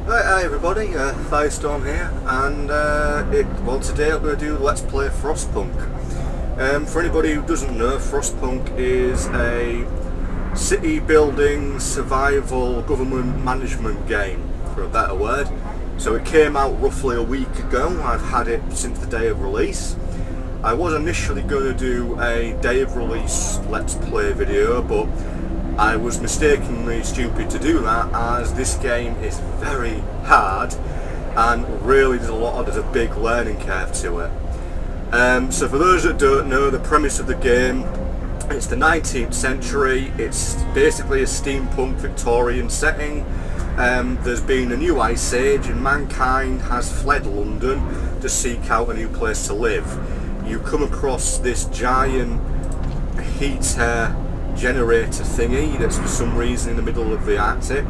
Hi everybody, Firestorm here, and today I'm going to do Let's Play Frostpunk. For anybody who doesn't know, Frostpunk is a city building survival government management game, for a better word. So it came out roughly a week ago. I've had it since the day of release. I was initially going to do a day of release Let's Play video, but I was mistakenly stupid to do that, as this game is very hard and really there's a big learning curve to it. So for those that don't know, the premise of the game, it's the 19th century, it's basically a steampunk Victorian setting. There's been a new ice age and mankind has fled London to seek out a new place to live. You come across this giant heater generator thingy that's for some reason in the middle of the Arctic.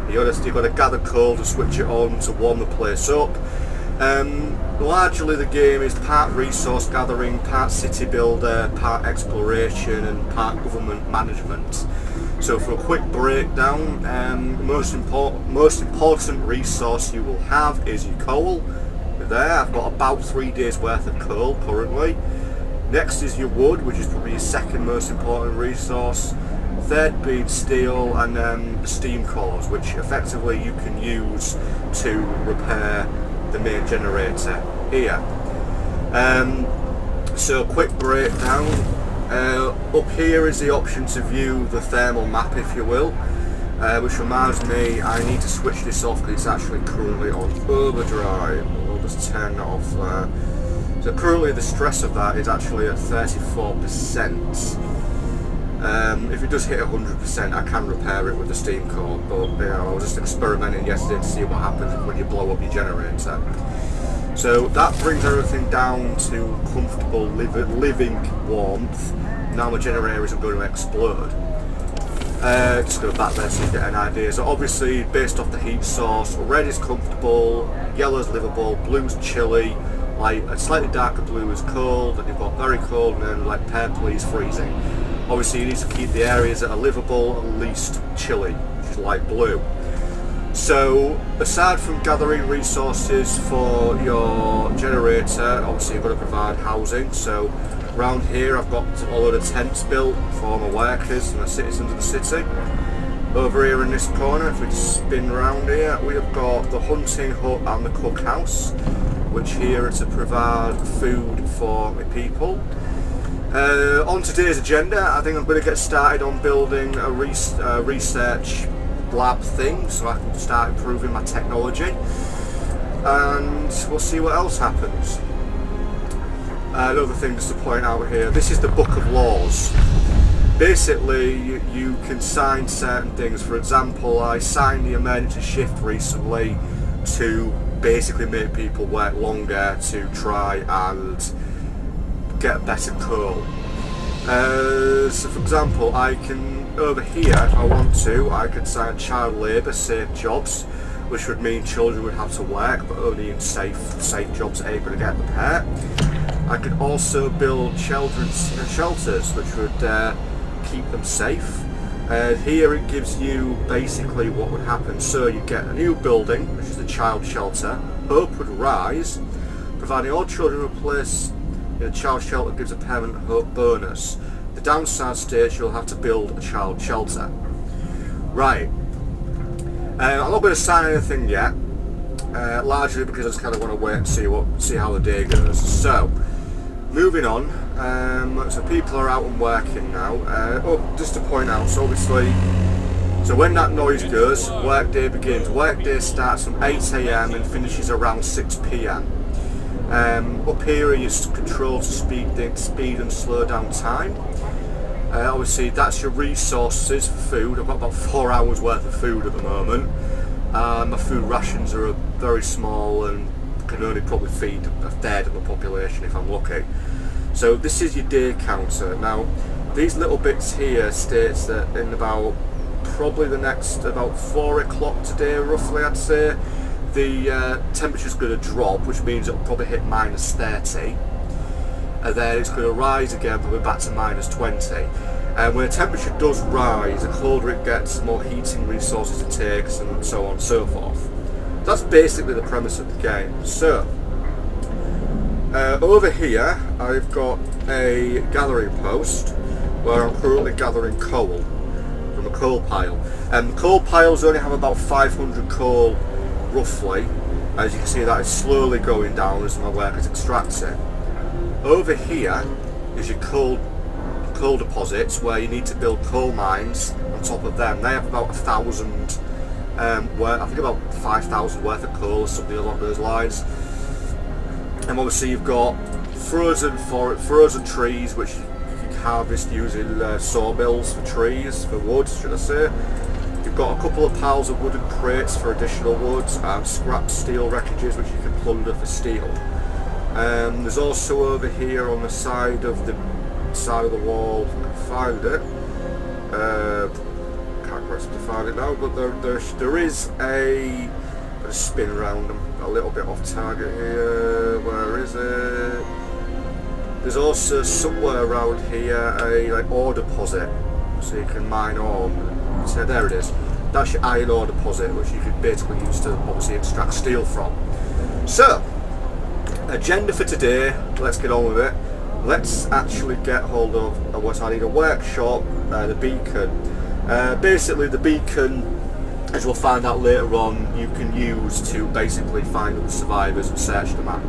You've got to gather coal to switch it on to warm the place up. Largely the game is part resource gathering, part city builder, part exploration and part government management. So for a quick breakdown, most important resource you will have is your coal. There, I've got about 3 days worth of coal currently. Next is your wood, which is probably your second most important resource. Third being steel, and then steam cores, which effectively you can use to repair the main generator here. So quick breakdown. Up here is the option to view the thermal map, if you will, which reminds me I need to switch this off because it's actually currently on overdrive. We'll just turn that off there. So currently the stress of that is actually at 34%. If it does hit 100%, I can repair it with the steam core, but I was just experimenting yesterday to see what happens when you blow up your generator. So that brings everything down to comfortable living warmth. Now my generator isn't going to explode. Just go back there so you get an idea. So obviously based off the heat source, red is comfortable, yellow is livable, blue is chilly, like a slightly darker blue is cold, and you've got very cold, and then like purple is freezing. Obviously you need to keep the areas that are livable at least chilly, which is light blue. So aside from gathering resources for your generator, obviously you've got to provide housing. So around here I've got a load of tents built for my workers and the citizens of the city. Over here in this corner, if we spin around here, we have got the hunting hut and the cookhouse, which here are to provide food for my people. On today's agenda, I think I'm going to get started on building a research lab thing, so I can start improving my technology, and we'll see what else happens. Another thing just to point out here, this is the Book of Laws. Basically, you can sign certain things. For example, I signed the emergency shift recently to basically make people work longer to try and get better coal. So for example, I can, over here, if I want to, I could sign child labour, safe jobs, which would mean children would have to work, but only in safe jobs able to get the pay. I could also build children's shelters, which would keep them safe. Here it gives you basically what would happen. So you get a new building, which is a child shelter. Hope would rise, providing all children were placed in a child shelter gives a parent hope bonus. The downside stage, you'll have to build a child shelter. Right. I'm not going to sign anything yet, largely because I just kind of want to wait and see how the day goes. So, moving on. So people are out and working now. Just to point out, so obviously, so when that noise goes, workday begins. Workday starts from 8 AM and finishes around 6 PM. Up here are your controls to speed and slow down time. Obviously that's your resources for food. I've got about 4 hours worth of food at the moment. My food rations are very small and can only probably feed a third of the population if I'm lucky. So this is your day counter. Now these little bits here states that in about probably the next about 4 o'clock today roughly, I'd say, the temperature's going to drop, which means it'll probably hit -30, and then it's going to rise again, but we're back to -20. And when the temperature does rise, the colder it gets, the more heating resources it takes, and so on and so forth. That's basically the premise of the game. So, over here I've got a gathering post where I'm currently gathering coal from a coal pile. And the coal piles only have about 500 coal, roughly. As you can see, that is slowly going down as my workers extract it. Over here is your coal deposits, where you need to build coal mines on top of them. They have about 1,000, I think about 5,000 worth of coal or something along those lines. And obviously you've got frozen trees, which you can harvest using sawmills for trees, for wood, should I say. You've got a couple of piles of wooden crates for additional woods and scrap steel wreckages, which you can plunder for steel. There's also over here on the side of the wall, if I can find it. Can't quite find it now, but there is a spin around. I'm a little bit off target here. Where is it? There's also somewhere around here a ore deposit, so you can mine ore. So there it is. That's your iron ore deposit, which you could basically use to obviously extract steel from. So, agenda for today. Let's get on with it. Let's actually get hold of what I need: a workshop, the beacon. Basically, the beacon, as we'll find out later on, you can use to basically find the survivors and search the map.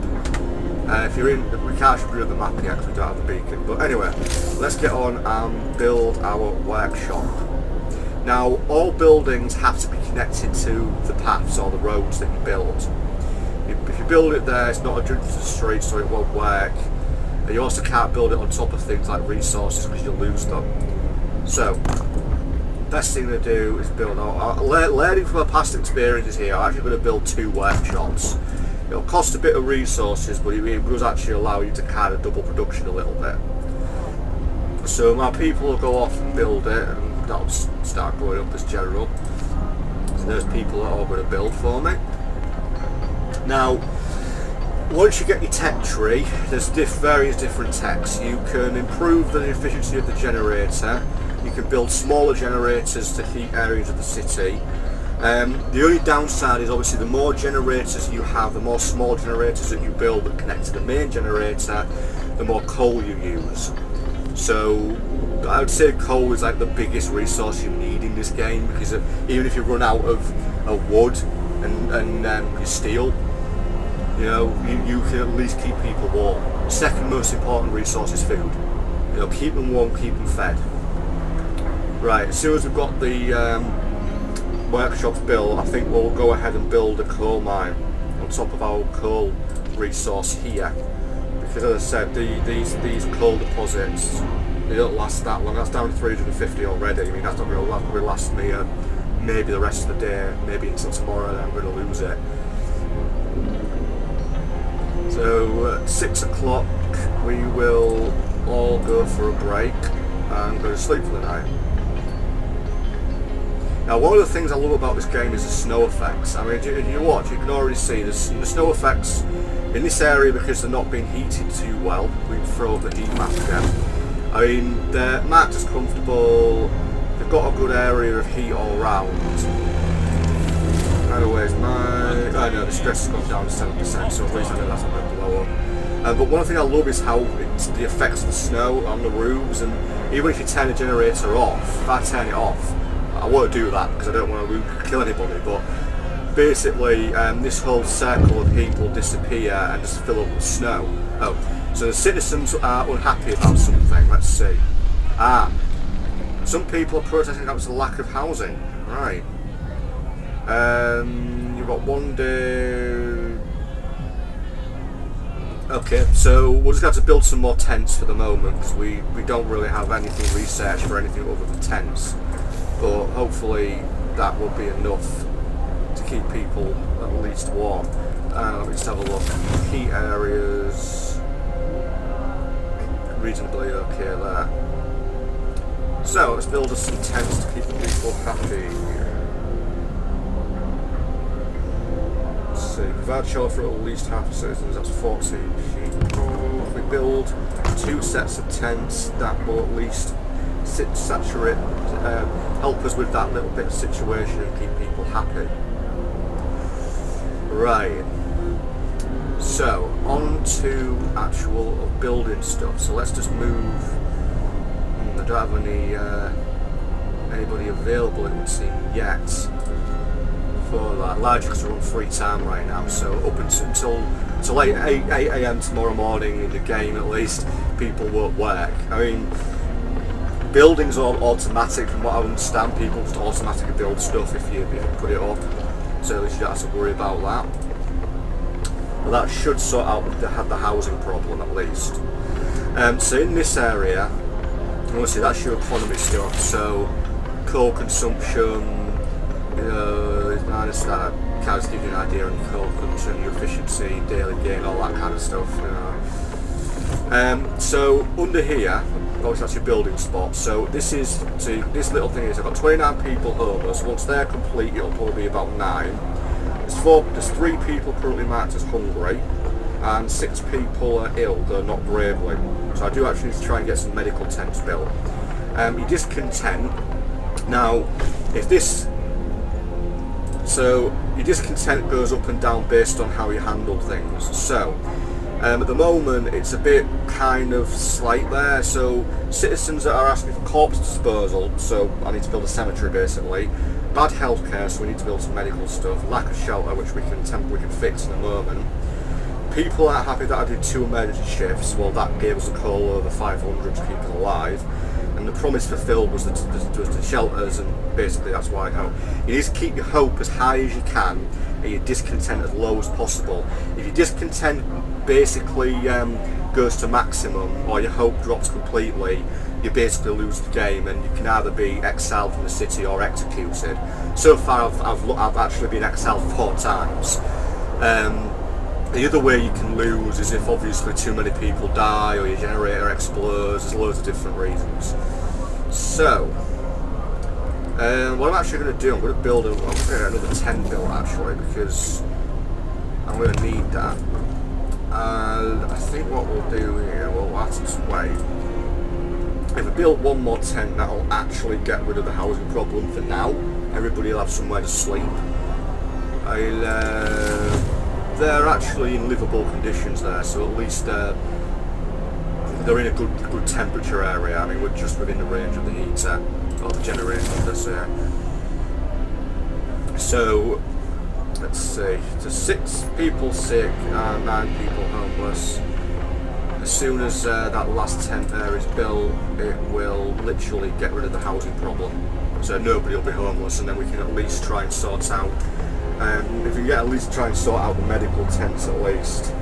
If you're in, we can't actually do the map yet because we don't have the beacon. But anyway, let's get on and build our workshop. Now, all buildings have to be connected to the paths or the roads that you build. If you build it there, it's not a junction to the street, so it won't work. You also can't build it on top of things like resources because you'll lose them. So, best thing to do is build. Learning from our past experiences here, I'm actually going to build 2 workshops. It'll cost a bit of resources, but it does actually allow you to kind of double production a little bit. So my people will go off and build it, and that'll start going up as general. So there's people that are all going to build for me. Now, once you get your tech tree, there's various different techs. You can improve the efficiency of the generator. You can build smaller generators to heat areas of the city. The only downside is obviously the more generators you have, the more small generators that you build that connect to the main generator, the more coal you use. So I would say coal is like the biggest resource you need in this game, because even if you run out of wood and your steel, you know, you can at least keep people warm. Second most important resource is food. You know, keep them warm, keep them fed. Right, as soon as we've got the workshops built, I think we'll go ahead and build a coal mine on top of our coal resource here. Because as I said, these coal deposits, they don't last that long. That's down to 350 already. I mean, that's not going to last me maybe the rest of the day, maybe until tomorrow, and I'm going to lose it. So at 6 o'clock we will all go for a break and go to sleep for the night. Now, one of the things I love about this game is the snow effects. I mean, if you watch, you can already see the snow effects in this area, because they're not being heated too well. We can throw up the heat map again. I mean, they're marked as comfortable. They've got a good area of heat all round. Anyways, oh no, the stress has gone down to 7%, so at least I know that's not going to blow up. But one thing I love is how it's the effects of the snow on the roofs, and even if you turn the generator off, if I turn it off, I won't do that because I don't want to kill anybody, but basically this whole circle of heat will disappear and just fill up with snow. Oh, so the citizens are unhappy about something. Let's see. Some people are protesting about the lack of housing. Right. You've got one day. Okay, so we'll just have to build some more tents for the moment, because we don't really have anything researched for anything other than tents. But hopefully that will be enough to keep people at least warm. Let me just have a look. Heat areas, reasonably okay there. So let's build us some tents to keep the people happy. Let's see, provide shelter for at least half the citizens, that's 14 people. If we build 2 sets of tents, that will at least saturate, help us with that little bit of situation and keep people happy. Right. So, on to actual building stuff. So let's just move. I don't have anybody available, it would seem, yet for that. Largely because we're on free time right now. So up until 8 AM tomorrow morning in the game, at least, people won't work. I mean, buildings are automatic from what I understand. People just automatically build stuff if you put it up. So at least you don't have to worry about that. But that should sort out the housing problem at least. So in this area, obviously that's your economy stuff. So coal consumption, I can't just give you an idea on coal consumption, your efficiency, daily gain, all that kind of stuff. So under here, obviously that's your building spot. So this little thing is I've got 29 people homeless. Once they're complete, it'll probably be about 9. There's 3 people currently marked as hungry, and 6 people are ill, though not gravely. So I do actually need to try and get some medical tents built. Your discontent. Now, your discontent goes up and down based on how you handle things. So, at the moment, it's a bit kind of slight there. So, citizens that are asking for corpse disposal, so I need to build a cemetery basically. Bad healthcare, so we need to build some medical stuff. Lack of shelter, which we can fix in a moment. People aren't happy that I did 2 emergency shifts. Well, that gave us a call over 500 to keep us alive. And the promise fulfilled was the shelters, and basically that's why you need to keep your hope as high as you can and your discontent as low as possible. If your discontent basically goes to maximum, or your hope drops completely, you basically lose the game, and you can either be exiled from the city or executed. So far I've actually been exiled 4 times. The other way you can lose is if obviously too many people die or your generator explodes. There's loads of different reasons. So, what I'm actually going to do, I'm going to build another tent built actually, because I'm going to need that. And I think what we'll do here, we'll have to just wait. If we build one more tent, that'll actually get rid of the housing problem for now. Everybody will have somewhere to sleep. They're actually in livable conditions there, so at least they're in a good temperature area. I mean, we're just within the range of the heater, or the generator, let's say. So, let's see, so 6 people sick and 9 people homeless. As soon as that last tent there is built, it will literally get rid of the housing problem. So nobody will be homeless, and then we can at least try and sort out if we get at least try and sort out the medical tents at least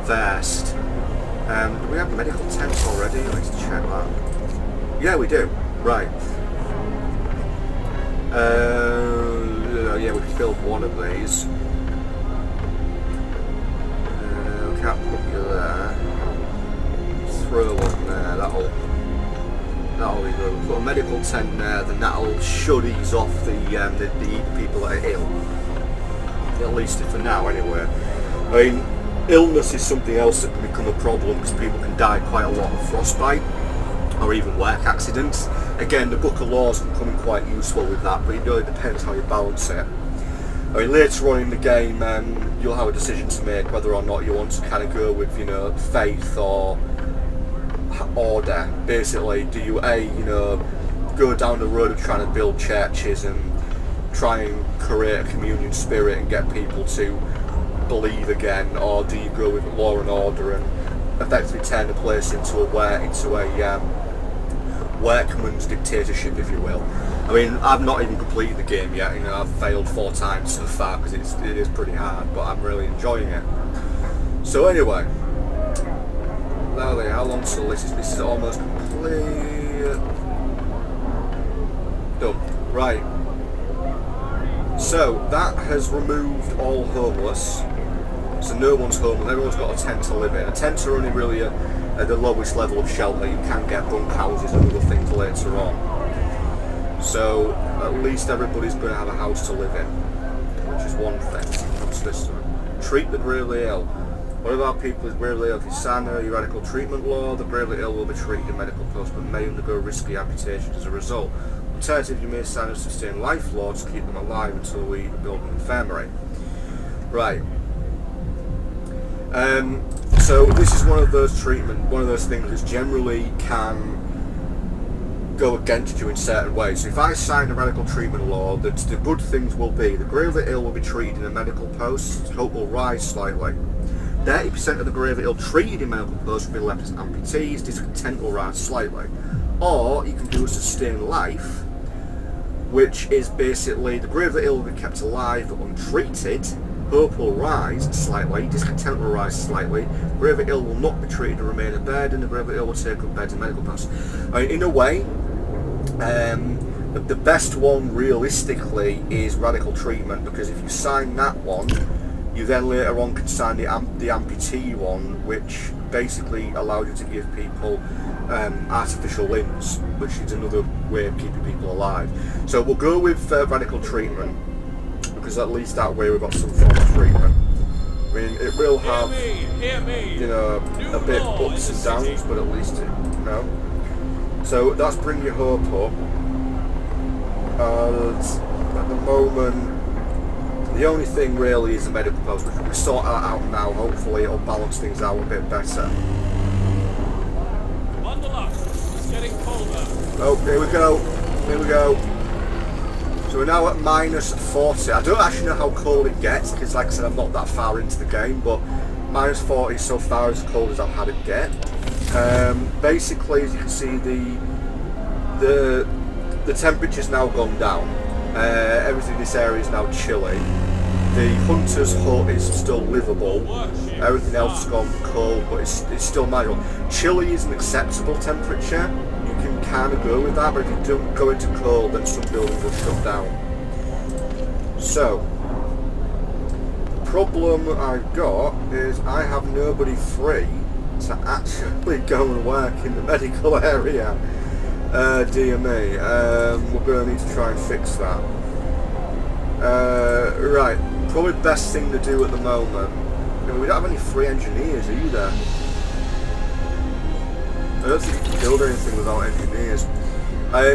first. Do we have medical tents already? Let's check that. Yeah, we do. Right. Yeah, we filled one of these. We can't put you there. Throw one there. That'll be good. Put a medical tent there, then that'll should ease off the people that are ill. At least for now anyway. I mean, illness is something else that can become a problem because people can die quite a lot of frostbite or even work accidents. Again, the Book of Laws can come in quite useful with that, but it really depends how you balance it. I mean, later on in the game, you'll have a decision to make whether or not you want to kind of go with, faith or order. Basically, do you go down the road of trying to build churches and try and create a communion spirit and get people to believe again, or do you go with law and order and effectively turn the place into a workman's dictatorship, if you will? I mean, I've not even completed the game yet. I've failed 4 times so far because it is pretty hard, but I'm really enjoying it. So anyway, how long till this is almost complete. Done. Right. So that has removed all homeless. So no one's homeless. Everyone's got a tent to live in. A tents are only really at the lowest level of shelter. You can get bunk houses and other things later on. So at least everybody's going to have a house to live in, which is one thing. What's this one? Treat the gravely ill. What about people with gravely ill? If you sign a radical treatment law, the gravely ill will be treated in medical posts but may undergo risky amputations as a result. Alternatively, you may sign a sustained life law to keep them alive until we build an infirmary. Right. So this is one of those things that generally can go against you in certain ways. So if I sign a medical treatment law, the good things will be the gravely ill will be treated in a medical post, hope will rise slightly. 30% of the gravely ill treated in medical posts will be left as amputees, discontent will rise slightly. Or you can do a sustained life, which is basically the gravely ill will be kept alive but untreated, hope will rise slightly, discontent will rise slightly, gravely ill will not be treated and remain a burden, the gravely ill will take up beds in medical posts. I mean, in a way, the best one realistically is radical treatment, because if you sign that one, you then later on can sign the amputee one, which basically allows you to give people artificial limbs, which is another way of keeping people alive. So we'll go with radical treatment, because at least that way we've got some form of treatment. I mean, it will have, you know, a bit ups and downs, but at least it, you know. So that's bring your hope up. And at the moment, the only thing really is the medical post, which we sort that out now. Hopefully it'll balance things out a bit better. Bundle up. It's getting colder. Oh, here we go. Here we go. So we're now at -40. I don't actually know how cold it gets, because like I said, I'm not that far into the game, but -40 is so far as cold as I've had it get. Basically, as you can see, the temperature's now gone down. Everything in this area is now chilly. The hunter's hut is still livable. Everything else has gone cold, but it's still manageable. Chilly is an acceptable temperature. You can kind of go with that, but if you don't go into cold, then some buildings will shut down. So, the problem I've got is I have nobody free to actually go and work in the medical area. Dear me, we're going to need to try and fix that. Right, probably best thing to do at the moment. I mean, we don't have any free engineers either. I don't think you can build anything without engineers.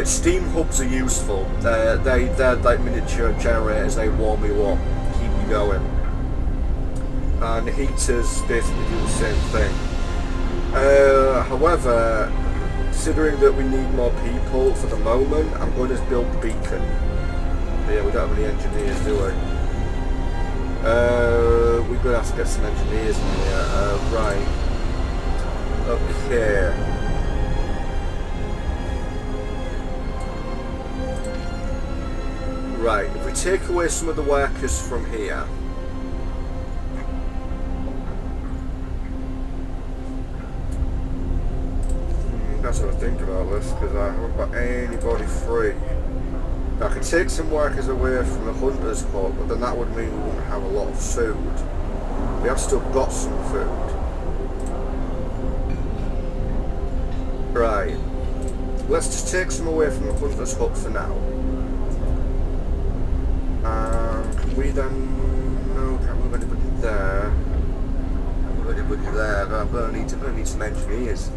Steam hubs are useful. They're like miniature generators. They warm you up, keep you going. And heaters basically do the same thing. However, considering that we need more people for the moment, I'm going to build the beacon. Yeah, we don't have any engineers, do we? We're going to have to get some engineers in here. Right. Okay. Right, if we take away some of the workers from here, that's what I think about this, because I haven't got anybody free. Now, I could take some workers away from the hunter's hut, but then that would mean we wouldn't have a lot of food. We have still got some food. Right. Let's just take some away from the hunter's hut for now. Can we then... No, can't move anybody there. Can't move anybody there, but I'm going to need some engineers.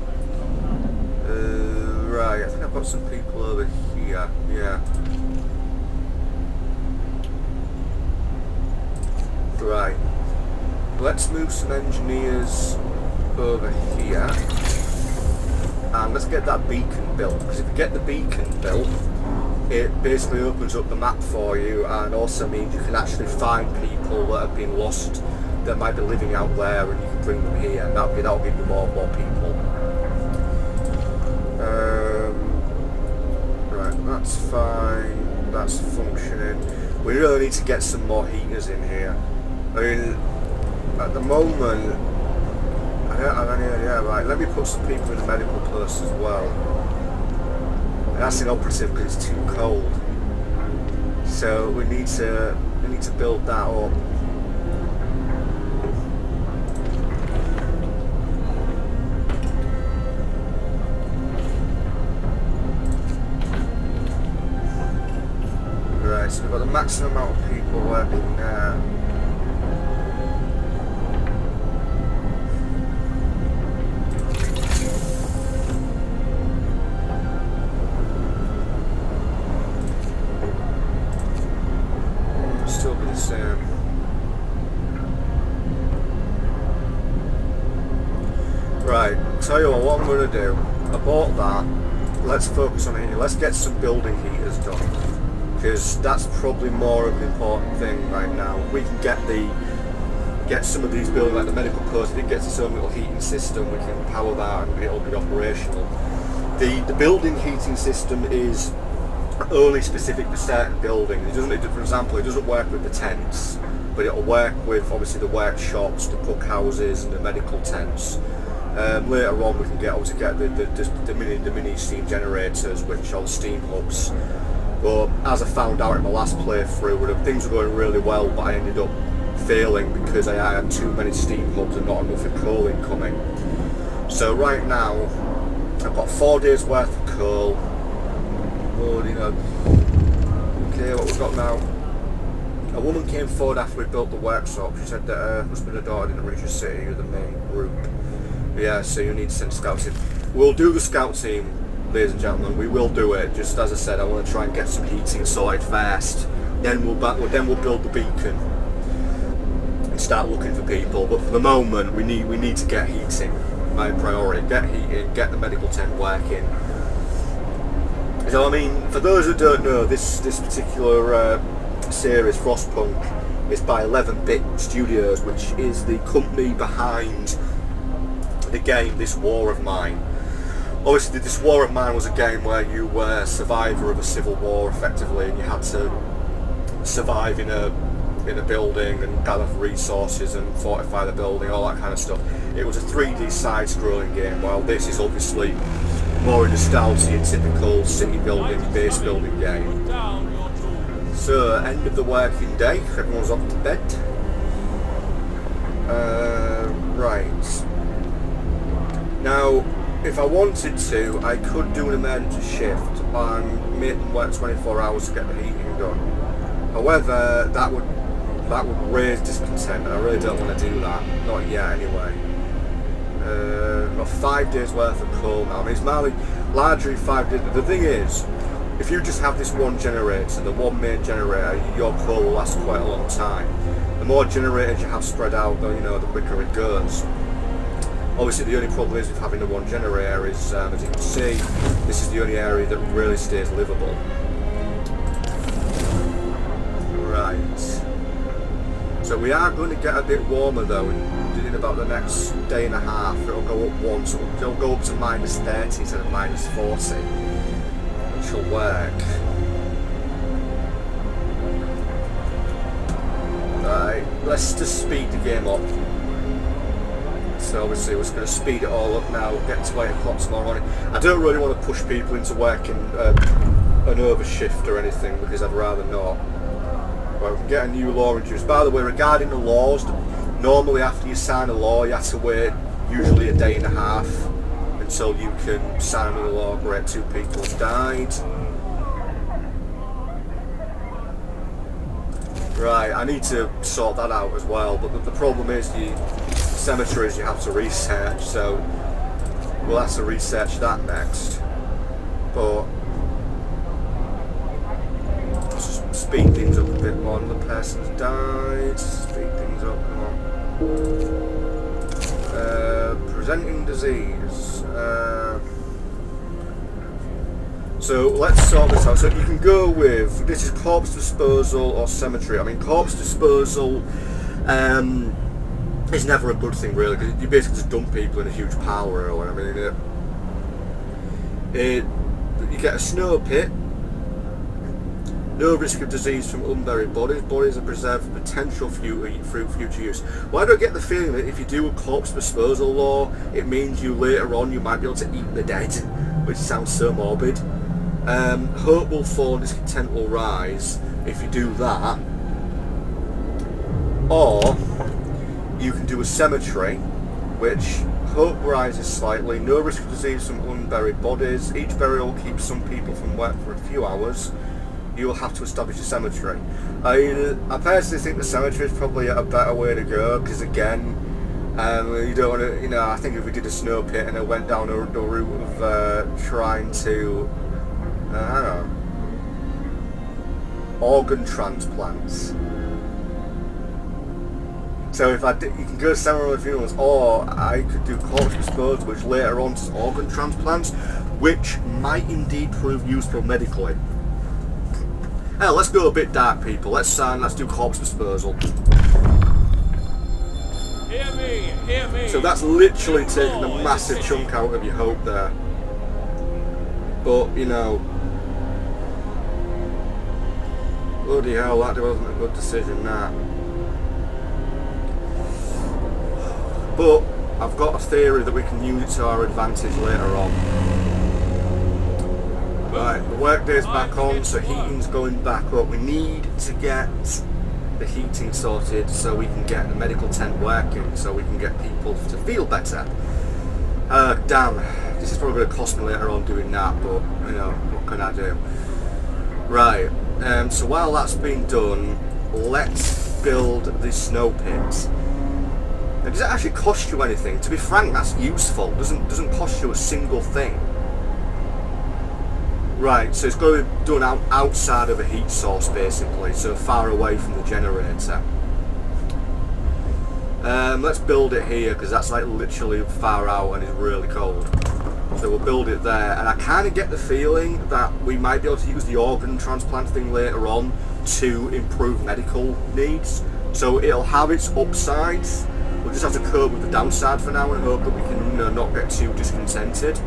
Right, I think I've got some people over here, yeah. Right, let's move some engineers over here. And let's get that beacon built, because if we get the beacon built, it basically opens up the map for you, and also means you can actually find people that have been lost, that might be living out there, and you can bring them here, and that'll give you more people. Right, that's fine, that's functioning. We really need to get some more heaters in here. I mean, at the moment, I don't have any idea. Right, let me put some people in the medical post as well. And that's inoperative because it's too cold. So we need to build that up. Right, so we've got the maximum amount of people working there. Still be the same. tell you what I'm going to do. I bought that. Let's focus on heating. Let's get some building heaters done, because that's probably more of an important thing right now. We can get some of these buildings, like the medical post, if it gets its own little heating system, we can power that and it'll be operational. The building heating system is only specific to certain buildings. It doesn't, for example, it doesn't work with the tents, but it'll work with obviously the workshops, the cook houses, and the medical tents. Later on, we can get the mini steam generators, which are the steam hubs. But as I found out in my last playthrough, things were going really well, but I ended up failing because I had too many steam hubs and not enough coal incoming. So right now, I've got 4 days worth of coal. Okay, what we've got now. A woman came forward after we built the workshop. She said that her husband and daughter didn't reach the city with the main group. Yeah, so you need to send scouts in. We'll do the scout team, ladies and gentlemen. We will do it. Just as I said, I want to try and get some heating sorted first. Then we'll build the beacon and start looking for people. But for the moment, we need to get heating. My priority: get heating, get the medical tent working. So I mean, for those that don't know, this particular series, Frostpunk, is by 11-Bit Studios, which is the company behind the game This War of Mine. Obviously, This War of Mine was a game where you were a survivor of a civil war, effectively, and you had to survive in a building and gather resources and fortify the building, all that kind of stuff. It was a 3D side-scrolling game, while this is obviously more in the style to your typical city building, base building game. So, end of the working day, everyone's off to bed. Right. Now, if I wanted to, I could do an emergency shift and make them work 24 hours to get the heating done. However, that would raise discontent, and I really don't want to do that. Not yet, anyway. I've got 5 days worth of coal now. I mean, it's largely 5 days. The thing is, if you just have this one generator, the one main generator, your coal will last quite a long time. The more generators you have spread out, the quicker it goes. Obviously, the only problem is with having the one generator is, as you can see, this is the only area that really stays livable. Right. So we are going to get a bit warmer though in about the next day and a half. It'll go up once. It'll go up to -30 instead of -40, which will work. Right, let's just speed the game up. So obviously we're just going to speed it all up now, get to 8 o'clock tomorrow morning. I don't really want to push people into working an overshift or anything, because I'd rather not. Well, we can get a new law introduced. By the way, regarding the laws, normally after you sign a law you have to wait usually a day and a half until you can sign another law. Great, 2 people have died. Right, I need to sort that out as well, but the problem is the cemeteries you have to research, so we'll have to research that next. But let's just speed things up a bit more. The person's died. Speed things up, come on. Presenting disease. So let's sort this out. So you can go with, this is corpse disposal or cemetery. I mean, corpse disposal is never a good thing really, because you basically just dump people in a huge pile or whatever. You get a snow pit. No risk of disease from unburied bodies. Bodies are preserved for potential future use. Why do I get the feeling that if you do a corpse disposal law, it means later on you might be able to eat the dead, which sounds so morbid. Hope will fall and discontent will rise if you do that. Or you can do a cemetery, which hope rises slightly. No risk of disease from unburied bodies. Each burial keeps some people from work for a few hours. You will have to establish a cemetery. I personally think the cemetery is probably a better way to go, because again, you don't want to, I think if we did a snow pit and it went down the route of trying to, I don't know, organ transplants. So if you can go to ceremonial funerals, or I could do corpse disposal, which later on is organ transplants, which might indeed prove useful medically. Hell, let's go a bit dark, people. Let's do corpse disposal. Hear me, hear me. So that's literally taking a massive chunk out of your hope there. But, you know, bloody hell, that wasn't a good decision, that. But I've got a theory that we can use it to our advantage later on. Right, the workday's back on, so heating's going back up. We need to get the heating sorted so we can get the medical tent working, so we can get people to feel better. Damn, this is probably going to cost me later on doing that, but, you know, what can I do? Right, so while that's been done, let's build the snow pit. Now, does it actually cost you anything? To be frank, that's useful. Doesn't cost you a single thing. Right, so it's got to be done outside of a heat source, basically, so far away from the generator. Let's build it here, because that's like literally far out and it's really cold. So we'll build it there, and I kind of get the feeling that we might be able to use the organ transplant thing later on to improve medical needs. So it'll have its upsides. We'll just have to cope with the downside for now and hope that we can, you know, not get too discontented.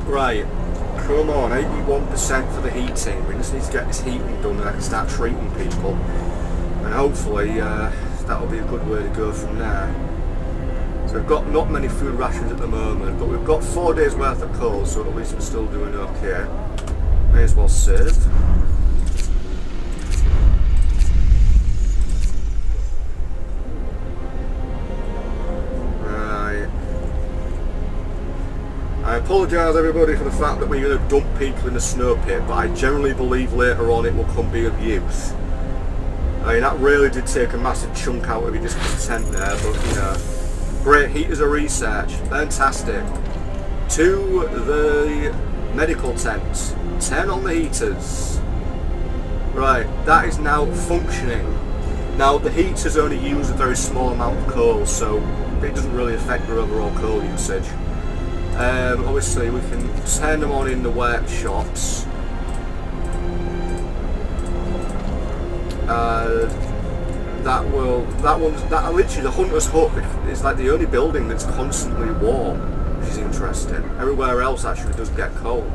Right, come on, 81% for the heating. We just need to get this heating done and I can start treating people. And hopefully that'll be a good way to go from there. So we've got not many food rations at the moment, but we've got 4 days worth of coal, so at least we're still doing okay. May as well save. I apologise everybody for the fact that we're going to dump people in the snow pit, but I generally believe later on it will come be of use. I mean, that really did take a massive chunk out of your discontent there, but you know, great heaters of research, fantastic. To the medical tents, 10 on the heaters. Right, that is now functioning. Now the heaters only use a very small amount of coal, so it doesn't really affect your overall coal usage. Obviously we can turn them on in the workshops. That literally, the Hunter's Hut is like the only building that's constantly warm, which is interesting. Everywhere else actually does get cold.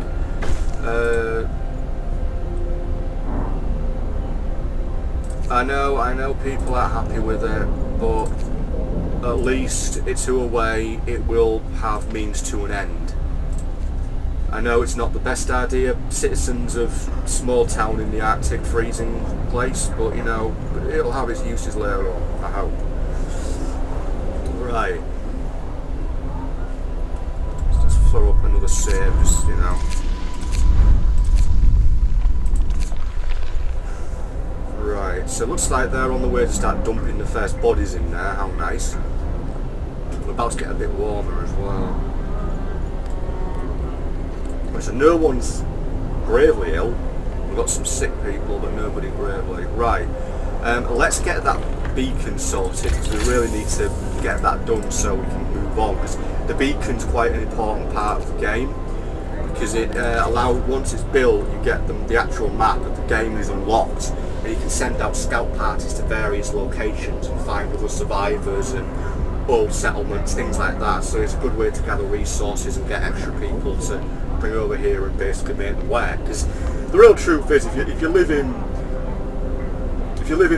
I know people are happy with it, but at least it's a way it will have means to an end. I know it's not the best idea, citizens of small town in the Arctic freezing place, but you know, it'll have its uses later on, I hope. Right. Let's just throw up another save, just, you know. Right, so it looks like they're on the way to start dumping the first bodies in there, how nice. We're about to get a bit warmer as well. So no one's gravely ill. We've got some sick people, but nobody gravely. Right, let's get that beacon sorted, because we really need to get that done so we can move on, because the beacon's quite an important part of the game, because it allows, once it's built, you get the actual map of the game is unlocked, and you can send out scout parties to various locations and find other survivors and old settlements, things like that. So it's a good way to gather resources and get extra people to bring over here and basically make them work. Because the real truth is, if you live in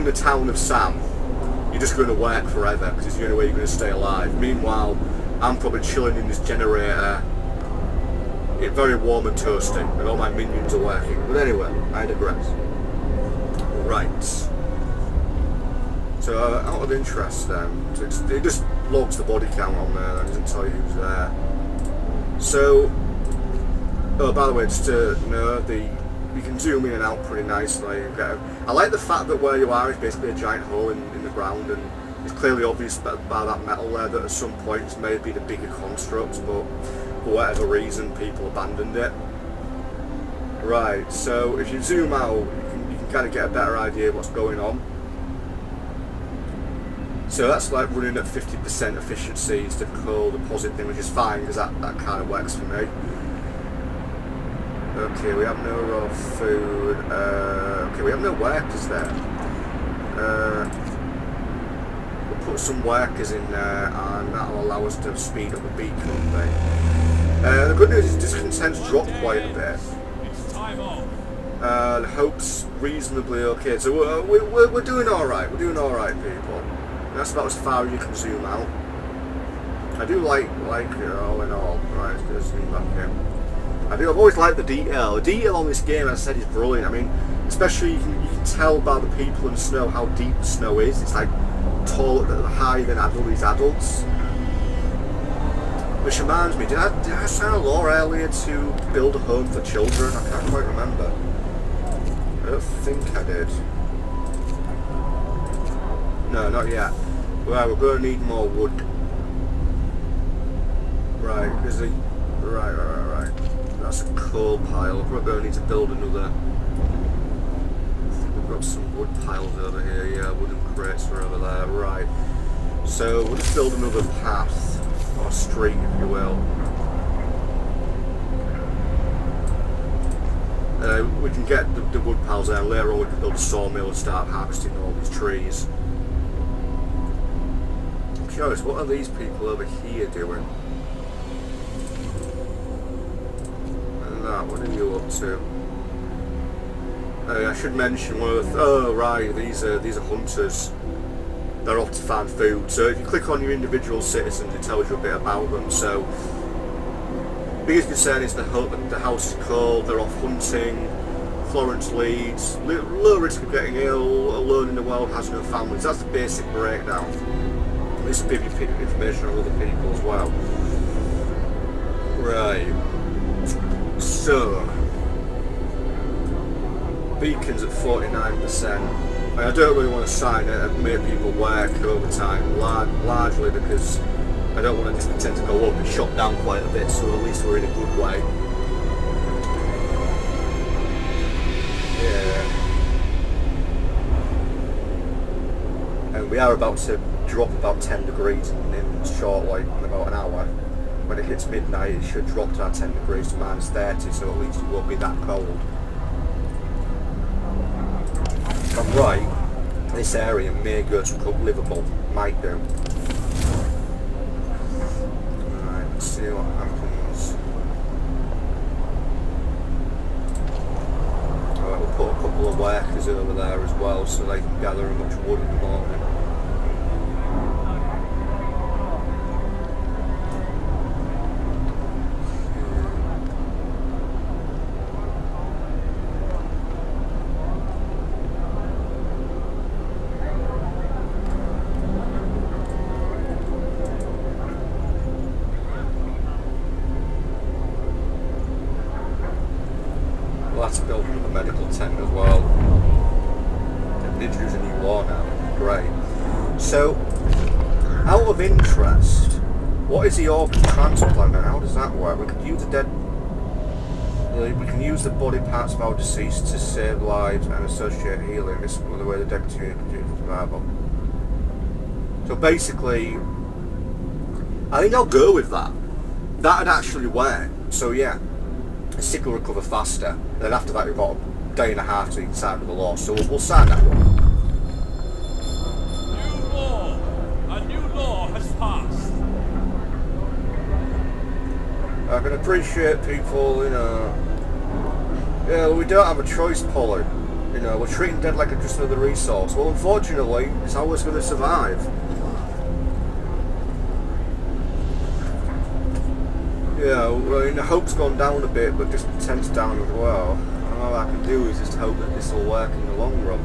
the town of Sam, you're just going to work forever because it's the only way you're going to stay alive. Meanwhile, I'm probably chilling in this generator. It's very warm and toasty, and all my minions are working. But anyway, I digress. Right. So out of interest, it just logs the body count on there. It doesn't tell you who's there. So, oh, by the way, just to know, you can zoom in and out pretty nicely. I like the fact that where you are is basically a giant hole in the ground, and it's clearly obvious by that metal there that at some points may have been a bigger construct, but for whatever reason people abandoned it. Right, so if you zoom out, you can kind of get a better idea of what's going on. So that's like running at 50% efficiency is the coal deposit thing, which is fine because that kind of works for me. Okay, we have no raw food. Okay, we have no workers there. We'll put some workers in there and that'll allow us to speed up the beacon thing. The good news is discontent's dropped quite a bit. It's time off. The hope's reasonably okay, so we're doing alright, people. That's about as far as you can zoom out. I do like it all in all. Right, let's go zoom back in. I've always liked the detail. The detail on this game, as I said, is brilliant. I mean, especially you can tell by the people in the snow how deep the snow is. It's like taller, higher than these adults. Which reminds me, did I sign a law earlier to build a home for children? I can't quite remember. I don't think I did. No, not yet. Right, we're going to need more wood. Right, because right. That's a coal pile. We're going to need to build another. We've got some wood piles over here. Yeah, wooden crates are over there. Right. So we'll just build another path or street, if you will. We can get the wood piles there, and later on we can build a sawmill and start harvesting all these trees. I'm curious, what are these people over here doing? And that, what are you up to? I should mention one of the... Oh right, these are hunters. They're off to find food. So if you click on your individual citizens, it tells you a bit about them. So biggest concern is the house is cold, they're off hunting, Florence leads, low risk of getting ill, alone in the world, has no families. That's the basic breakdown. This will give you information on other people as well. Right. So, beacons at 49%. I don't really want to sign it and make people work overtime, largely because I don't want to tend to go up and shot down quite a bit, so at least we're in a good way. Yeah. And we are about to drop about 10 degrees in shortly, in about an hour. When it hits midnight, it should drop to 10 degrees to minus 30, so at least it won't be that cold. If I'm right, this area may go to become livable. Might do. Let's see what happens. Alright, we'll put a couple of workers over there as well so they can gather as much wood in the morning. To build another medical tent as well. They did use a new law now. Great. So, out of interest, what is the organ transplant and how does that work? We could use the we can use the body parts of our deceased to save lives and associate healing. This is the way the dead continue to produce survival. So basically, I think I'll go with that. That'd actually work. So yeah. The sick will recover faster. Then after that, we've got a day and a half to sign with the law. So we'll sign that one. New law. A new law has passed. I can appreciate people, you know. Yeah, we don't have a choice, Polly. You know, we're treating dead like just another resource. Well, unfortunately, it's how we're going to survive. Yeah, well, I mean, the hope's gone down a bit, but just the tent's down as well. And all I can do is just hope that this will work in the long run.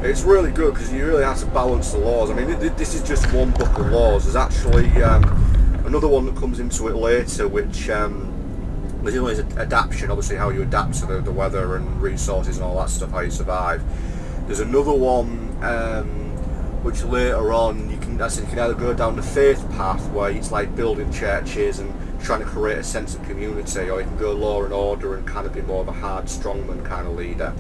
It's really good because you really have to balance the laws. I mean, this is just one book of laws. There's actually another one that comes into it later, which there's always adaptation, obviously how you adapt to the weather and resources and all that stuff, how you survive. There's another one which later on you can either go down the faith path where it's like building churches and trying to create a sense of community, or you can go law and order and kind of be more of a hard strongman kind of leader.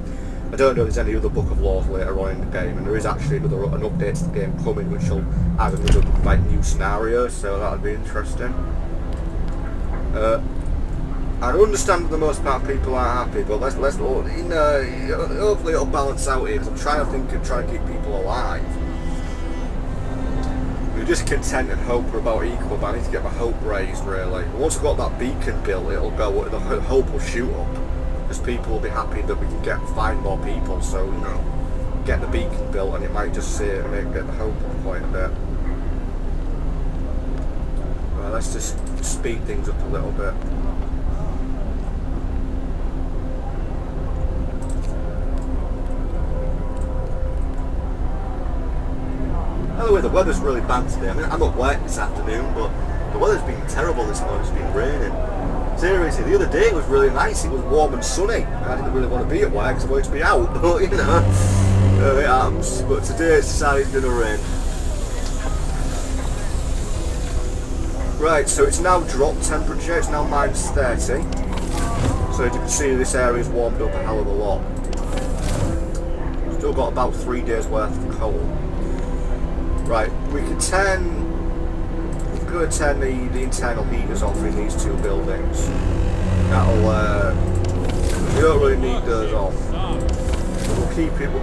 I don't know if there's any other book of laws later on in the game, and there is actually an update to the game coming which will add another like new scenario, so that'll be interesting. I understand for the most part people aren't happy, but let's hopefully it'll balance out here, because I'm trying to think of trying to keep people alive. We're just content and hope are about equal, but I need to get my hope raised really. Once I've got that beacon built, it'll go, the hope will shoot up, because people will be happy that we can find more people, so you know, get the beacon built and it might just get the hope up quite a bit. Well, let's just speed things up a little bit. By the way, the weather's really bad today. I mean, I'm at work this afternoon, but the weather's been terrible this morning. It's been raining. Seriously, the other day it was really nice. It was warm and sunny. I didn't really want to be at work because I wanted to be out, but you know, it happens. But today it's decided it's going to rain. Right, so it's now dropped temperature. It's now -30. So as you can see, this area's warmed up a hell of a lot. Still got about 3 days worth of coal. Right, we could go turn the internal heaters off in these two buildings. That'll we don't really need those off. But we'll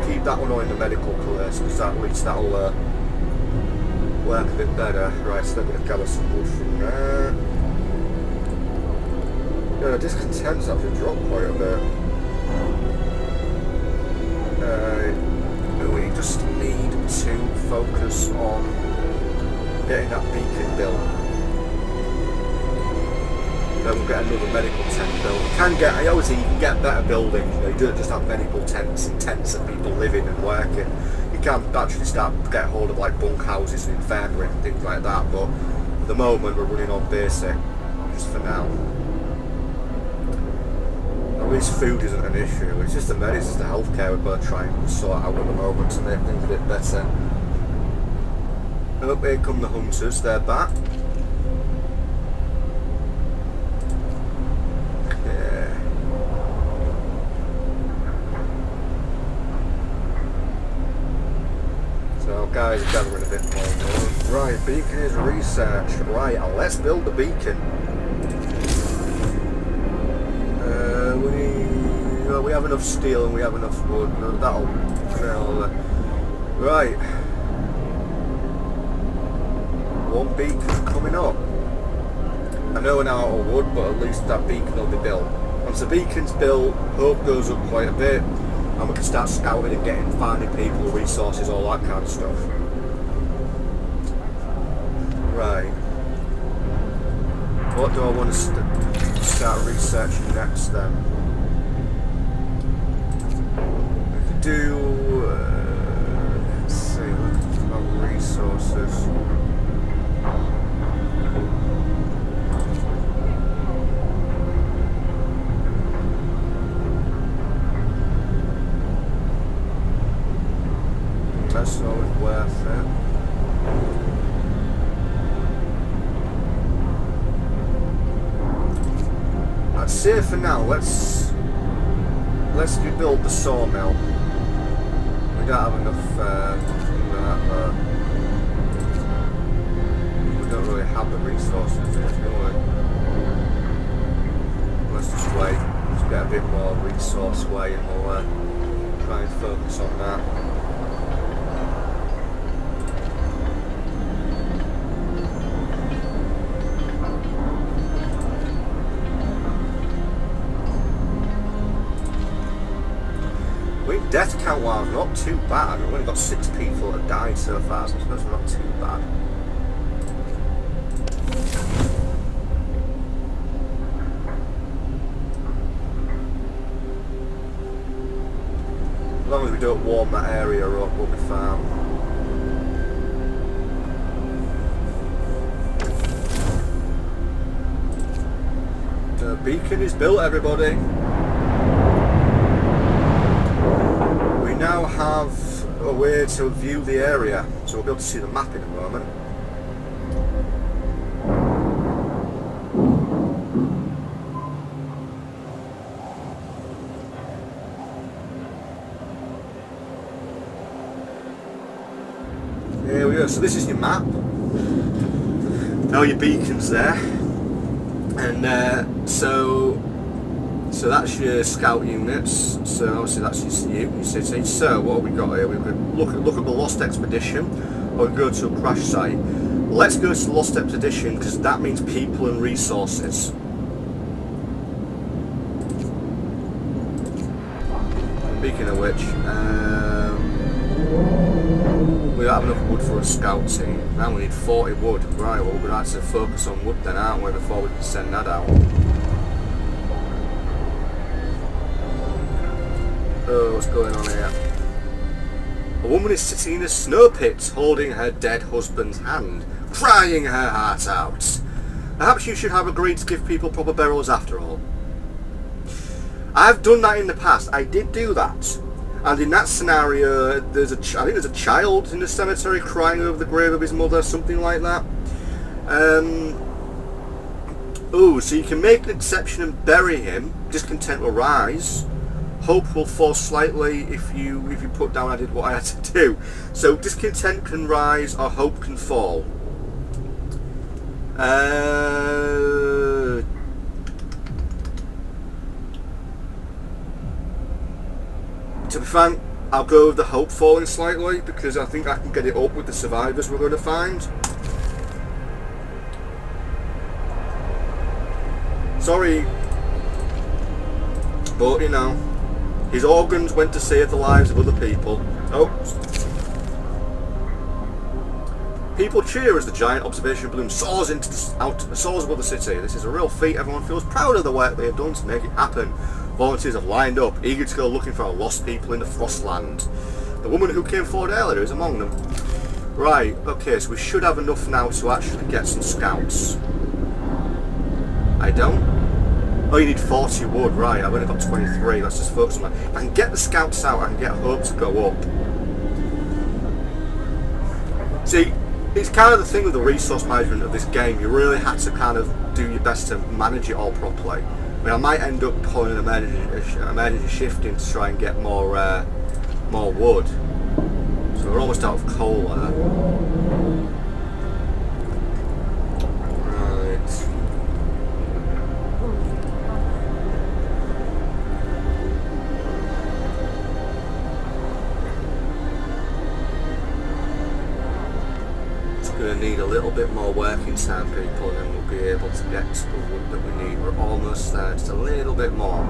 keep that one on in the medical place, because at least that'll work a bit better. Right, so they're going to gather some wood from there. Yeah, the discontent's actually dropped quite a bit. We just need to focus on getting that beacon built. Then we'll get another medical tent built. Obviously you can get better buildings, you don't just have medical tents and tents that people live in and work in. You can actually get hold of like bunkhouses and infirmary and things like that, but at the moment we're running on basic, just for now. At least food isn't an issue, it's just the healthcare we're going to try and sort out at the moment to make things a bit better. Oh, here come the hunters, they're back. Yeah. So guys are gathering a bit more. Right, beacon is researched. Right, let's build the beacon. We have enough steel and we have enough wood. That'll right. One beacon's coming up. I know we're now out of wood, but at least that beacon will be built. Once the beacon's built, hope goes up quite a bit, and we can start scouting and finding people, resources, all that kind of stuff. Right. What do I want to start researching next then? Do let's see, look at my resources. That's always worth it. I'd say for now, let's rebuild the sawmill. We don't have enough that, but we don't really have the resources here, do we? Let's just wait. Let's get a bit more resource way and we'll try and focus on that. Death count-wise, not too bad. We've only got 6 people that have died so far, so I suppose we're not too bad. As long as we don't warm that area up, we'll be fine. The beacon is built, everybody. Now have a way to view the area, so we'll be able to see the map in a moment. Here we go, so this is your map. Now your beacon's there. And so that's your scout units. So obviously that's your city. So what have we got here? We could look at the Lost Expedition, or go to a crash site. Let's go to the Lost Expedition because that means people and resources. Speaking of which, we don't have enough wood for a scout team. Now we need 40 wood. Right, well we're going to have to focus on wood then, aren't we, before we can send that out. Oh, what's going on here? A woman is sitting in a snow pit, holding her dead husband's hand, crying her heart out. Perhaps you should have agreed to give people proper burials after all. I've done that in the past. I did do that. And in that scenario, I think there's a child in the cemetery crying over the grave of his mother, something like that. Oh, so you can make an exception and bury him. Discontent will rise. Hope will fall slightly if you put down I did what I had to do. So discontent can rise or hope can fall. To be frank, I'll go with the hope falling slightly because I think I can get it up with the survivors we're going to find. Sorry, but you know, his organs went to save the lives of other people. Oh. People cheer as the giant observation balloon soars soars above the city. This is a real feat. Everyone feels proud of the work they have done to make it happen. Volunteers have lined up, eager to go looking for our lost people in the Frostland. The woman who came forward earlier is among them. Right, okay, so we should have enough now to actually get some scouts. I don't? Oh, you need 40 wood, right, I've only got 23, let's just focus on that. If I can get the scouts out, I can get hope to go up. See, it's kind of the thing with the resource management of this game, you really had to kind of do your best to manage it all properly. I mean, I might end up pulling an emergency shift in to try and get more wood. So we're almost out of coal there. Right. Just going to need a little bit more working time, people, and then we'll be able to get to the wood that we need. We're almost there, just a little bit more.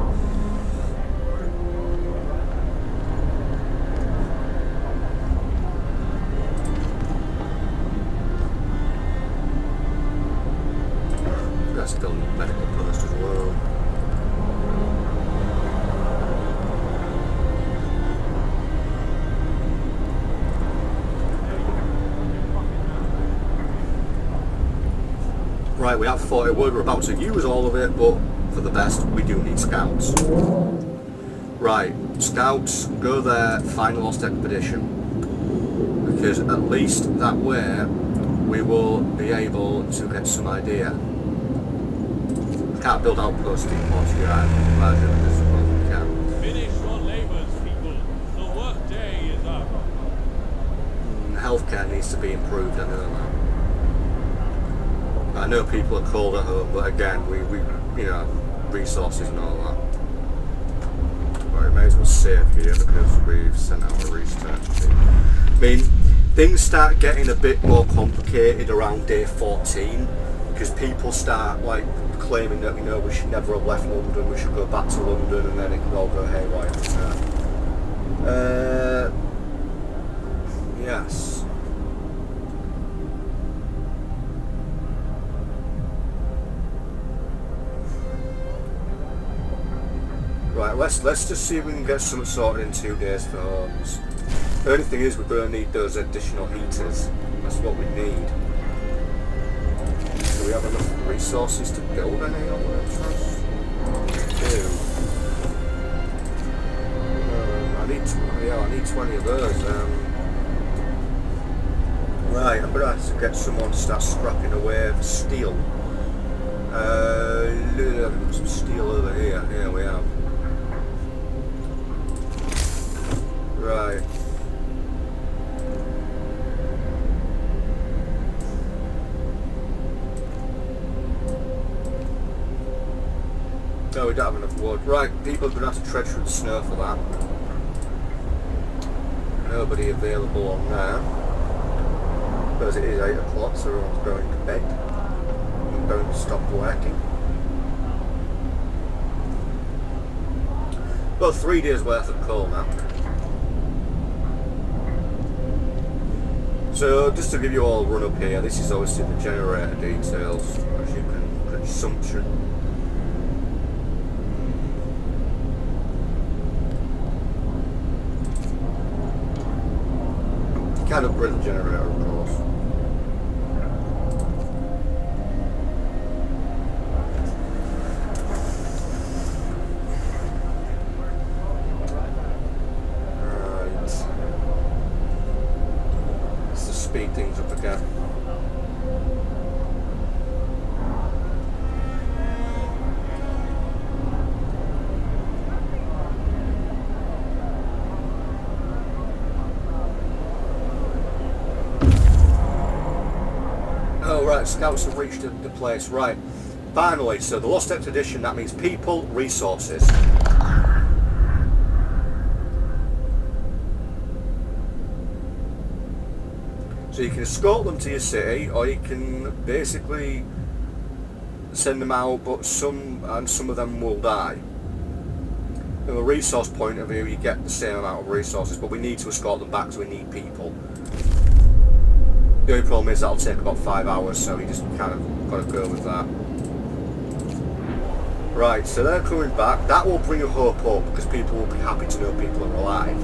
That's still medical post as well. Right, we have 40 wood, we're about to use all of it, but for the best, we do need scouts. Right, scouts, go there, find the Lost Expedition. Because at least that way, we will be able to get some idea. Can't build outposts anymore, so I imagine as well as we can. Finish your labors, people. The work day is up. Healthcare needs to be improved, I know that. I know people are cold at home, but again, we you know, resources and all that. Right, we may as well save here because we've sent out a restart. I mean, things start getting a bit more complicated around day 14 because people start like claiming that, you know, we should never have left London, we should go back to London, and then it can all go haywire. Yes. Right, let's just see if we can get something sorted in 2 days for homes. The only thing is we're going to need those additional heaters. That's what we need. Do we have enough resources to build any on the trust? I need 20 of those. Right, I'm gonna have to get someone to start scrapping away for steel. I've got some steel over here. Here we have. Right. No, we don't have enough wood. Right, people are going to have to tread through the snow for that. Nobody available on there. Because it is 8 o'clock, so everyone's going to bed. I'm going to stop working. Got 3 days worth of coal now. So just to give you all a run up here, this is obviously the generator details, as you can consumption. You can upgrade the generator, of course. Speed things up again. Oh right, scouts have reached the place. Right, finally. So the Lost Expedition, that means people, resources. So you can escort them to your city, or you can basically send them out, but some of them will die. From a resource point of view, you get the same amount of resources, but we need to escort them back, so we need people. The only problem is that'll take about 5 hours, so you just kind of got to go with that. Right, so they're coming back. That will bring a hope up, because people will be happy to know people are alive.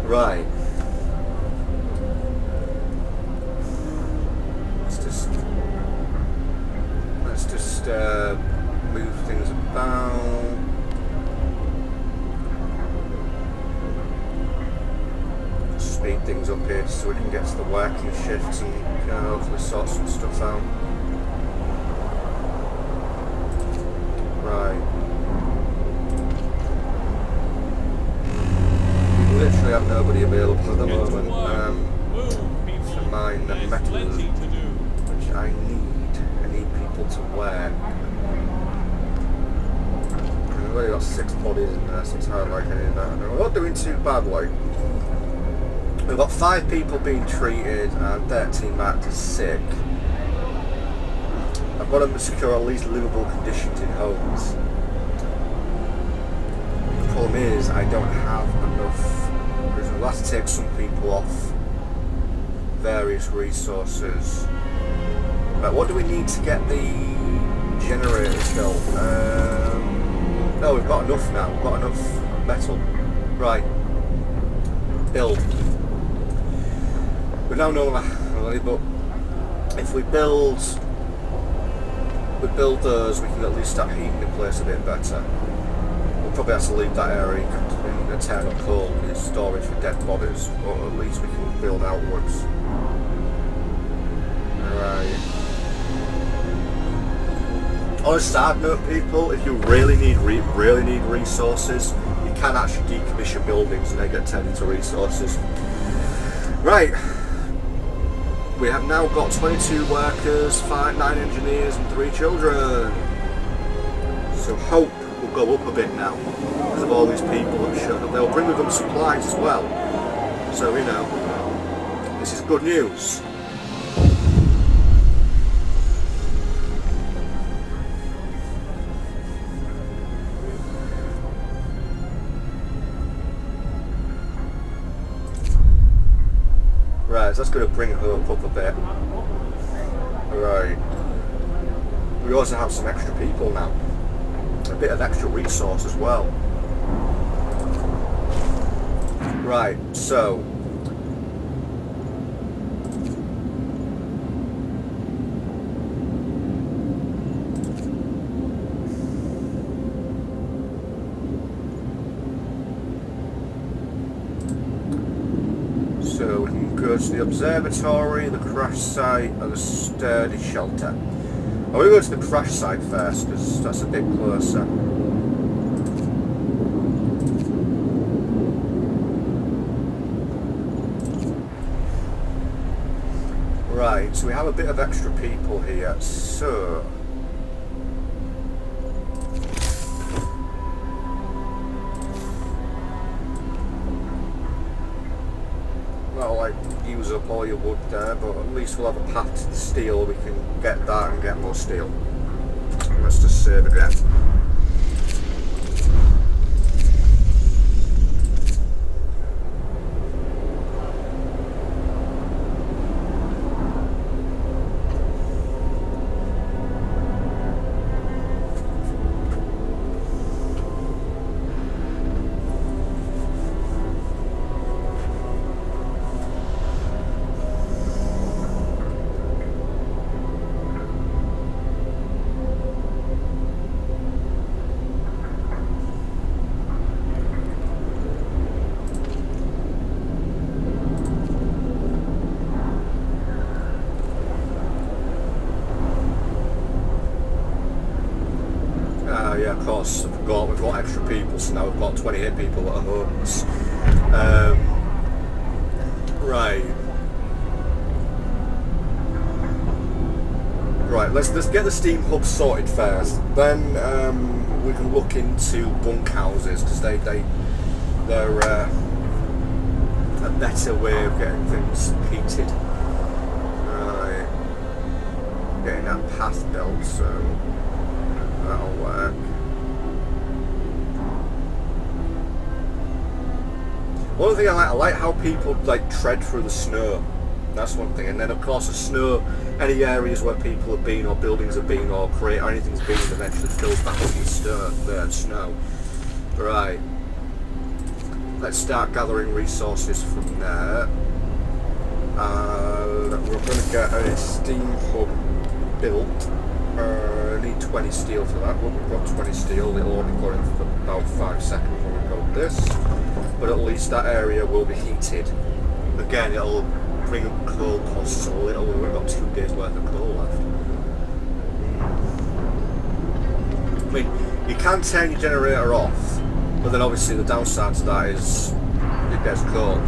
Right. Let's just move things about. Speed things up here so we can get to the working shifts and hopefully sort some stuff out. Right. We literally have nobody available at the moment to mine the metal, which I need. I need people to work. We've only got 6 bodies in there, so it's hard like any of that. We're not doing too badly. We've got 5 people being treated and 13 marked as sick. I've got to secure at least livable conditions in homes. The problem is I don't have enough. We'll have to take some people off various resources. Right, what do we need to get the generators built? No, we've got enough now. We've got enough metal. Right. Build. We now know that, but if we build those, we can at least start heating the place a bit better. We'll probably have to leave that area in eternal cold as storage for dead bodies, but at least we can build outwards. Right. On a side note, people, if you really need resources, you can actually decommission buildings and they get turned into resources. Right. We have now got 22 workers, 9 engineers and 3 children. So hope will go up a bit now because of all these people that have shown up. They'll bring with them supplies as well. So, you know, this is good news. Right, so that's going to bring hope up a bit. Right. We also have some extra people now. A bit of extra resource as well. Right, so. So we can go go to the observatory, the crash site, and the sturdy shelter. I'm going to go to the crash site first, because that's a bit closer. Right, so we have a bit of extra people here, so... That'll like use up all your wood there, but at least we'll have a path to the steel. We can get that and get more steel. Let's just save again. Yeah, of course, I forgot, we've got extra people, so now we've got 28 people that are homeless. Right. Right, let's get the steam hub sorted first. Then we can look into bunkhouses, because they're a better way of getting things heated. Right. Getting that path built, so that'll work. One thing I like how people like tread through the snow. That's one thing. And then of course the snow, any areas where people have been or buildings have been or anything's been eventually fills back up with snow. Right. Let's start gathering resources from there. We're going to get a steam hub built. I need 20 steel for that. Well, we've got 20 steel. It'll only go in for about 5 seconds when we go this. But at least that area will be heated. Again, it'll bring up coal costs a little. We've got 2 days worth of coal left. I mean, you can turn your generator off, but then obviously the downside to that is it gets cold.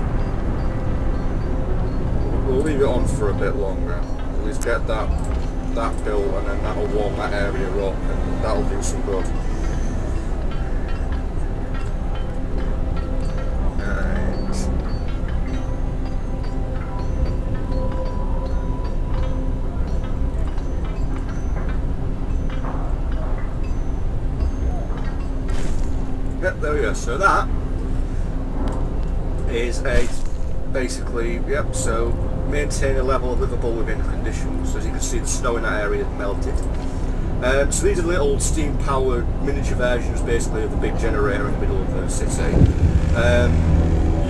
We'll leave it on for a bit longer. At least get that built, and then that'll warm that area up, and that'll do some good. Yep, there we go. So that is basically, yep, so maintain a level of livable within conditions. As you can see, the snow in that area has melted. So these are little steam-powered miniature versions, basically, of the big generator in the middle of the city.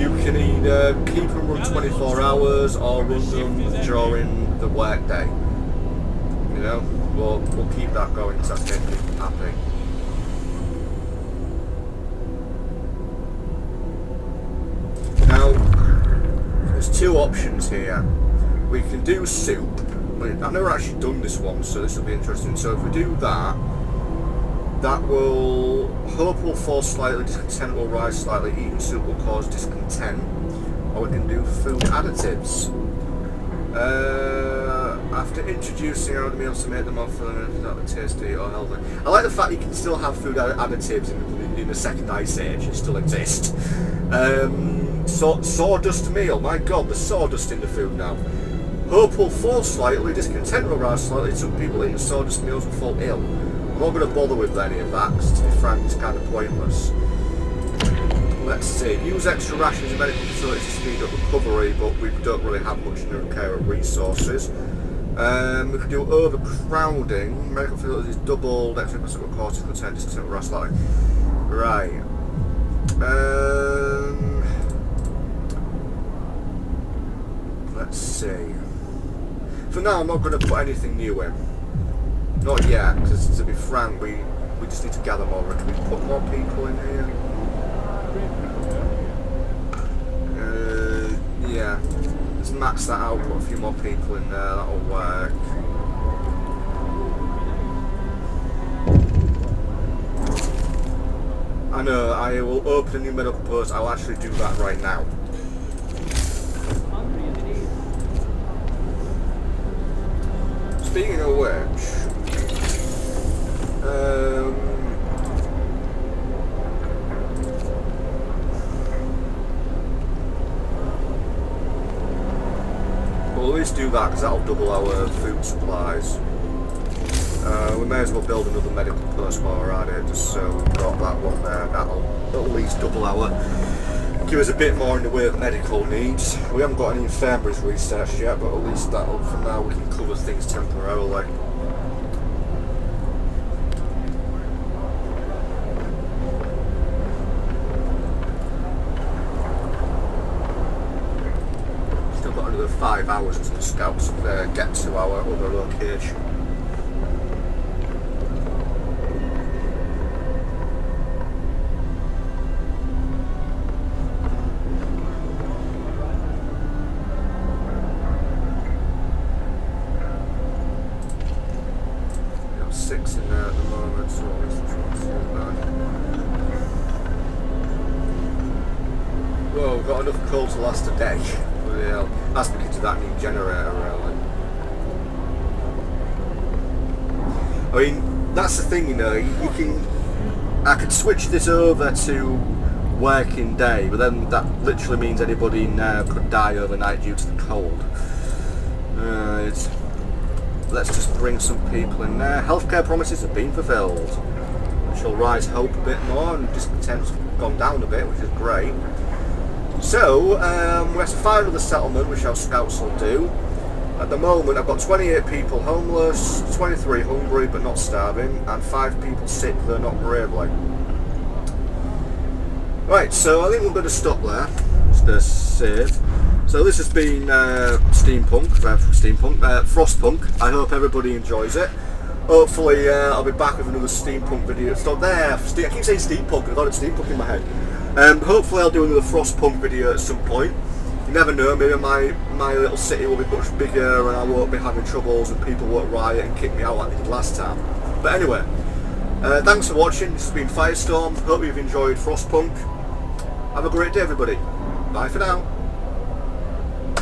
You can either keep them run 24 hours or run them during the workday. You know, we'll keep that going because that's making people happy. Now, there's 2 options here. We can do soup. I've never actually done this one, so this will be interesting. So if we do that, that will, hope will fall slightly, discontent will rise slightly, eating soup will cause discontent. Or we can do food additives. After introducing our meals to make them offer not tasty or healthy. I like the fact you can still have food additives in the second ice age, it still exists. Sawdust meal, my god, there's sawdust in the food now. Hope will fall slightly, discontent will rise slightly, some people eating sawdust meals will fall ill. I'm not going to bother with any of that, because to be frank, it's kind of pointless. Let's see, use extra rations in medical facilities to speed up recovery, but we don't really have much in the care of resources. We can do overcrowding, medical facilities doubled, extra percent of course, discontent will rise slightly. Right. Let's see. For now, I'm not going to put anything new in. Not yet, because to be frank, we just need to gather more. Can we put more people in here? Yeah. There's max that out, put a few more people in there, that'll work. I know, I will open a new medical post, I'll actually do that right now. Speaking of which, we'll at least do that because that'll double our food supplies. We may as well build another medical post while we're at it, just so we've got that one there. That'll at least double our, give us a bit more in the way of medical needs. We haven't got any infirmaries researched yet, but at least that'll, for now, we can cover things temporarily. Still got another 5 hours until the scouts get to our other location. Six in there at the moment, so it's not too bad. Whoa, we've got enough coal to last a day. Well, that's because of that new generator, really. I mean, that's the thing, you know, you can... I could switch this over to working day, but then that literally means anybody in there could die overnight due to the cold. Let's just bring some people in there. Healthcare promises have been fulfilled. We shall rise hope a bit more, and discontent's gone down a bit, which is great. So, we have to find another settlement, which our scouts will do. At the moment, I've got 28 people homeless, 23 hungry but not starving, and 5 people sick though not bravely. Right, so I think we're going to stop there. Just going to save. So this has been FROSTPUNK. I hope everybody enjoys it. Hopefully I'll be back with another steampunk video. It's not there. I keep saying steampunk, I've got steampunk in my head. Hopefully I'll do another FROSTPUNK video at some point. You never know, maybe my little city will be much bigger and I won't be having troubles and people won't riot and kick me out like they did last time. But anyway, thanks for watching. This has been Firestorm. Hope you've enjoyed FROSTPUNK. Have a great day everybody. Bye for now.